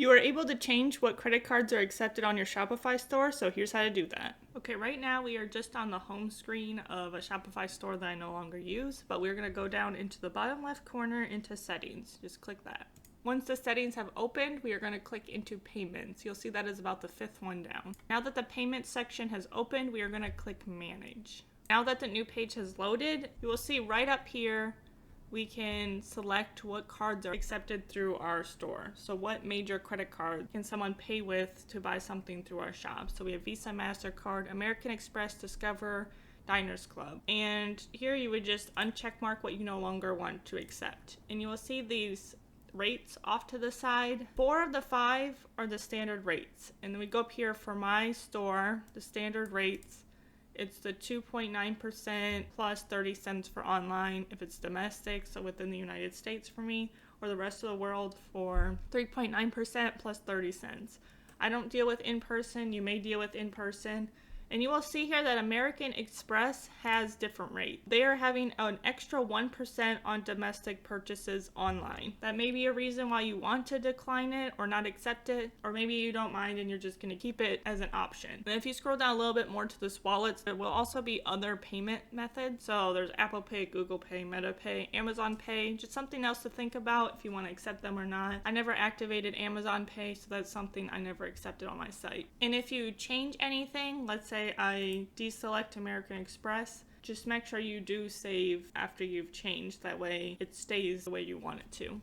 You are able to change what credit cards are accepted on your Shopify store, so here's how to do that. Okay, right now we are just on the home screen of a Shopify store that I no longer use, but we're going to go down into the bottom left corner into settings. Just click that. Once the settings have opened, we are going to click into payments. You'll see that is about the 5th one down. Now that the payment section has opened, we are going to click manage. Now that the new page has loaded, you will see right up here we can select what cards are accepted through our store. So what major credit card can someone pay with to buy something through our shop? So we have Visa, MasterCard, American Express, Discover, Diners Club. And here you would just uncheck mark what you no longer want to accept. And you will see these rates off to the side. 4 of the 5 are the standard rates. And then we go up here for my store, the standard rates. It's the 2.9% plus 30 cents for online if it's domestic, so within the United States for me, or the rest of the world for 3.9% plus 30 cents. I don't deal with in-person, you may deal with in-person. And you will see here that American Express has different rates. They are having an extra 1% on domestic purchases online. That may be a reason why you want to decline it or not accept it, or maybe you don't mind and you're just going to keep it as an option. And if you scroll down a little bit more to this wallets, there will also be other payment methods. So there's Apple Pay, Google Pay, Meta Pay, Amazon Pay, just something else to think about if you want to accept them or not. I never activated Amazon Pay, so that's something I never accepted on my site. And if you change anything, let's say I deselect American Express, just make sure you do save after you've changed. That way it stays the way you want it to.